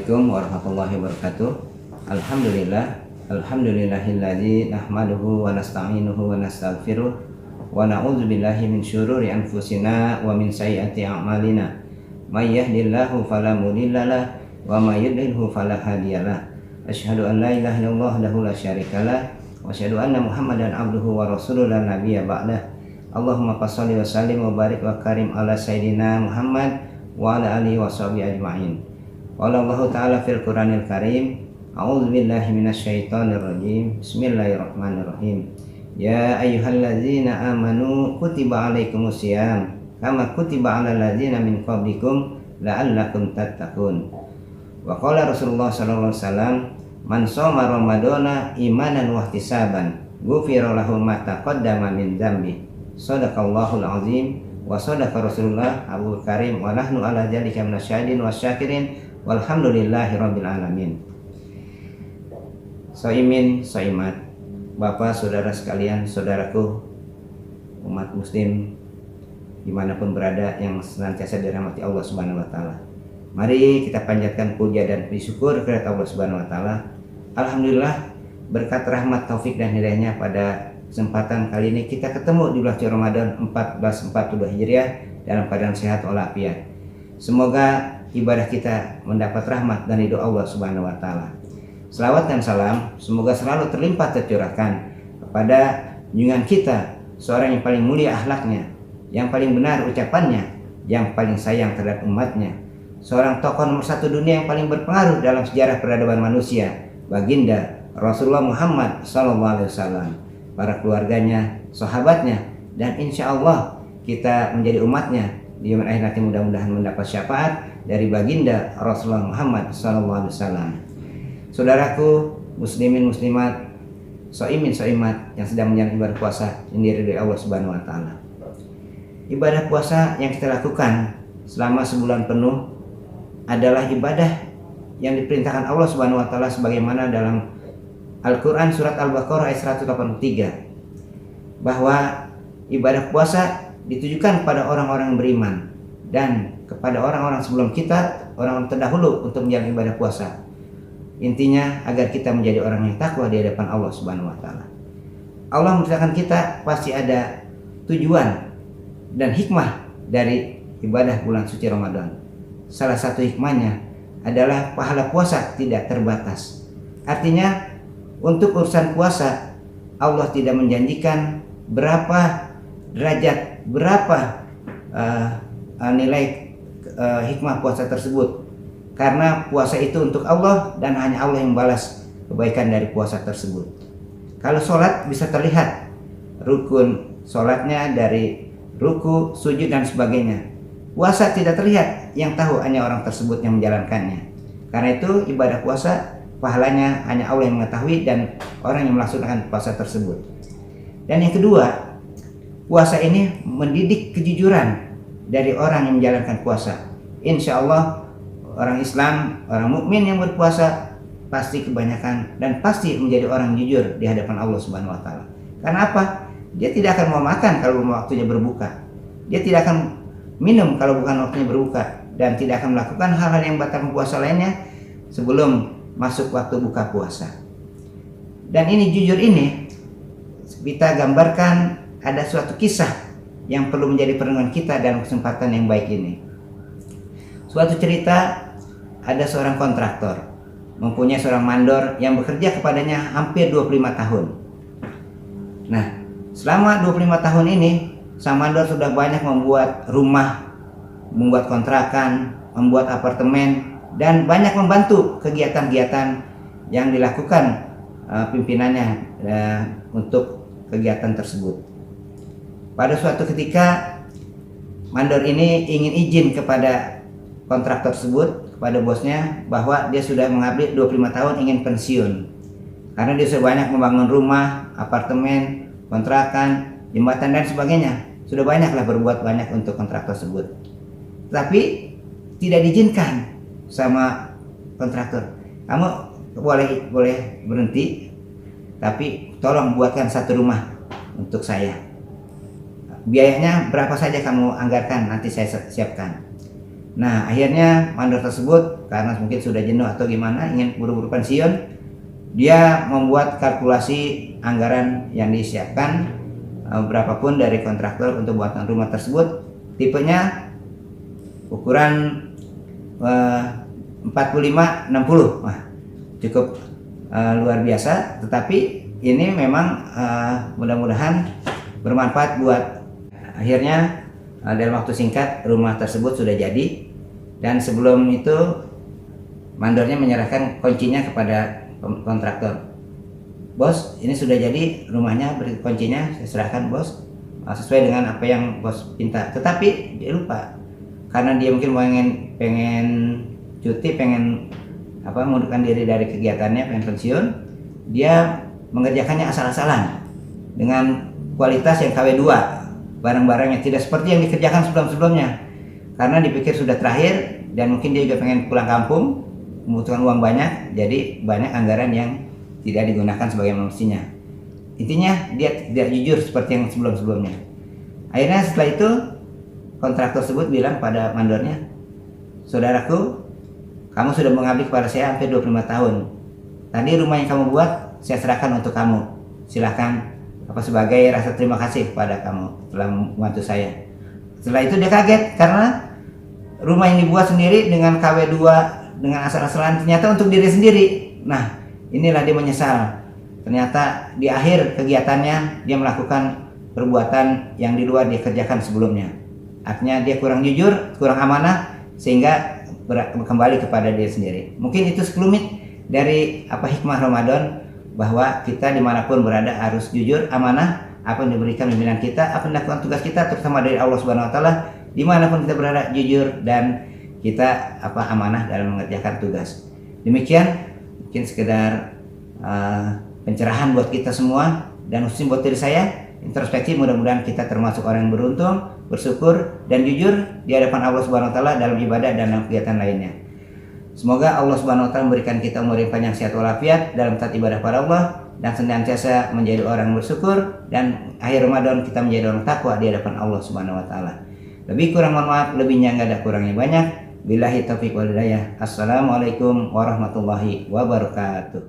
Assalamualaikum warahmatullahi wabarakatuh. Alhamdulillahilladzi nahmaduhu wa nasta'inuhu wa nastaghfiruh wa na'udzu billahi min syururi anfusina wa min sayyiati a'malina. May yahdihillahu fala mudhillalah wa may yudhlilhu fala hadiyalah. Asyhadu an la ilaha illallah wahdahu la syarikalah wa asyhadu anna Muhammadan abduhu wa rasuluhu la nabiyya ba'dah. Allahumma shalli wa sallim wa barik wa karim ala sayyidina Muhammad wa ala alihi wa sahbihi ajma'in. Qala Allah Ta'ala fil Qur'anil Karim, a'udzu billahi minasyaitonir rajim. Bismillahirrahmanirrahim. Ya ayyuhalladzina amanu kutiba alaikumusiyam kama kutiba alal ladzina min qablikum la'allakum tattaqun. Wa qala Rasulullah sallallahu alaihi wasallam, man shoma ramadhana imanan wa ihtisaban ghufira lahu ma taqaddama min dzambi. Shadaqallahul azim wa shadaqa Rasulullah Abul Karim wa nahnu ala dzalika minasyahidin wasyakirin. Walhamdulillahi rabbil alamin. Soimin, soimat, Bapak, saudara sekalian, saudaraku, umat muslim dimanapun berada yang senantiasa dirahmati Allah Subhanahu wa Ta'ala. Mari kita panjatkan puja dan puji syukur kepada Allah Subhanahu wa Ta'ala. Alhamdulillah, berkat rahmat, taufik dan hidayahnya pada kesempatan kali ini kita ketemu di bulan Ramadan 1442 Hijriah dalam keadaan sehat walafiat. Semoga ibadah kita mendapat rahmat dan ridho Allah Subhanahu wa Ta'ala. Selawat dan salam semoga selalu terlimpah tercurahkan kepada junjungan kita, seorang yang paling mulia akhlaknya, yang paling benar ucapannya, yang paling sayang terhadap umatnya, seorang tokoh nomor satu dunia yang paling berpengaruh dalam sejarah peradaban manusia, baginda Rasulullah Muhammad SAW, para keluarganya, sahabatnya, dan insya Allah kita menjadi umatnya di yaumil akhir nanti, mudah-mudahan mendapat syafaat dari baginda Rasulullah Muhammad SAW. Saudaraku muslimin muslimat, soimin soimat yang sedang menjalani ibadah puasa sendiri dari Allah Subhanahu wa Ta'ala. Ibadah puasa yang kita lakukan selama sebulan penuh adalah ibadah yang diperintahkan Allah Subhanahu wa Ta'ala sebagaimana dalam Al-Quran surat Al-Baqarah ayat 183, bahwa ibadah puasa ditujukan kepada orang-orang yang beriman dan kepada orang-orang sebelum kita, orang-orang terdahulu untuk menjalani ibadah puasa. Intinya agar kita menjadi orang yang takwa di hadapan Allah Subhanahu wa Ta'ala. Allah menciptakan kita pasti ada tujuan dan hikmah dari ibadah bulan suci Ramadan. Salah satu hikmahnya adalah pahala puasa tidak terbatas. Artinya untuk urusan puasa Allah tidak menjanjikan berapa derajat, berapa nilai hikmah puasa tersebut, karena puasa itu untuk Allah dan hanya Allah yang membalas kebaikan dari puasa tersebut. Kalau sholat bisa terlihat rukun sholatnya dari ruku, sujud dan sebagainya. Puasa tidak terlihat, yang tahu hanya orang tersebut yang menjalankannya. Karena itu ibadah puasa pahalanya hanya Allah yang mengetahui dan orang yang melaksanakan puasa tersebut. Dan yang kedua, puasa ini mendidik kejujuran dari orang yang menjalankan puasa. Insya Allah orang Islam, orang mukmin yang berpuasa pasti kebanyakan dan pasti menjadi orang jujur di hadapan Allah Subhanahu wa Ta'ala. Karena apa? Dia tidak akan mau makan kalau waktunya berbuka. Dia tidak akan minum kalau bukan waktunya berbuka, dan tidak akan melakukan hal-hal yang batal puasa lainnya sebelum masuk waktu buka puasa. Dan ini jujur ini kita gambarkan ada suatu kisah yang perlu menjadi perenungan kita dalam kesempatan yang baik ini. Suatu cerita, ada seorang kontraktor mempunyai seorang mandor yang bekerja kepadanya hampir 25 tahun. Nah, selama 25 tahun ini sang mandor sudah banyak membuat rumah, membuat kontrakan, membuat apartemen, dan banyak membantu kegiatan-kegiatan yang dilakukan pimpinannya untuk kegiatan tersebut. Pada suatu ketika mandor ini ingin izin kepada kontraktor tersebut, kepada bosnya, bahwa dia sudah mengabdi 25 tahun ingin pensiun. Karena dia sudah banyak membangun rumah, apartemen, kontrakan, jembatan dan sebagainya. Sudah banyaklah berbuat banyak untuk kontraktor tersebut. Tapi tidak diizinkan sama kontraktor. Kamu boleh berhenti, tapi tolong buatkan satu rumah untuk saya. Biayanya berapa saja kamu anggarkan, nanti saya siapkan. Nah, akhirnya mandor tersebut karena mungkin sudah jenuh atau gimana, ingin buru-buru pensiun, dia membuat kalkulasi anggaran yang disiapkan berapapun dari kontraktor untuk buatan rumah tersebut. Tipenya ukuran 45-60. Wah, cukup luar biasa, tetapi ini memang mudah-mudahan bermanfaat buat. Akhirnya dalam waktu singkat rumah tersebut sudah jadi, dan sebelum itu mandornya menyerahkan kuncinya kepada kontraktor. Bos, ini sudah jadi rumahnya, beri kuncinya, saya serahkan bos, sesuai dengan apa yang bos minta. Tetapi dia lupa, karena dia mungkin pengen cuti, pengen mengundurkan diri dari kegiatannya, pengen pensiun, dia mengerjakannya asal-asalan dengan kualitas yang KW2, barang-barangnya tidak seperti yang dikerjakan sebelum-sebelumnya, karena dipikir sudah terakhir, dan mungkin dia juga pengen pulang kampung, membutuhkan uang banyak, jadi banyak anggaran yang tidak digunakan sebagai mestinya. Intinya dia tidak jujur seperti yang sebelum-sebelumnya. Akhirnya setelah itu kontraktor tersebut bilang pada mandornya, saudaraku, kamu sudah mengabdi kepada saya hampir 25 tahun. Tadi rumah yang kamu buat saya serahkan untuk kamu. Silahkan sebagai rasa terima kasih kepada kamu telah membantu saya. Setelah itu dia kaget karena rumah yang dibuat sendiri dengan KW2 dengan asal-asalan ternyata untuk diri sendiri. Nah, inilah dia menyesal. Ternyata di akhir kegiatannya dia melakukan perbuatan yang di luar dia kerjakan sebelumnya. Artinya dia kurang jujur, kurang amanah, sehingga kembali kepada diri sendiri. Mungkin itu sekelumit dari hikmah Ramadan, bahwa kita dimanapun berada harus jujur, amanah, apa yang diberikan pimpinan kita, apa yang dilakukan tugas kita, terutama dari Allah Subhanahu Wa Taala, dimanapun kita berada jujur dan kita amanah dalam mengerjakan tugas. Demikian mungkin sekedar pencerahan buat kita semua, dan khususnya buat diri saya, introspeksi. Mudah-mudahan kita termasuk orang yang beruntung, bersyukur, dan jujur di hadapan Allah Subhanahu Wa Taala dalam ibadah dan dalam kegiatan lainnya. Semoga Allah Subhanahu Wa Taala memberikan kita umur yang panjang, sehat walafiat dalam taat ibadah pada Allah, dan senantiasa menjadi orang yang bersyukur, dan akhir Ramadan kita menjadi orang takwa di hadapan Allah Subhanahu Wa Taala. Lebih kurang mohon maaf, lebihnya nggak ada, kurangnya banyak. Billahi taufiq wal hidayah. Assalamualaikum warahmatullahi wabarakatuh.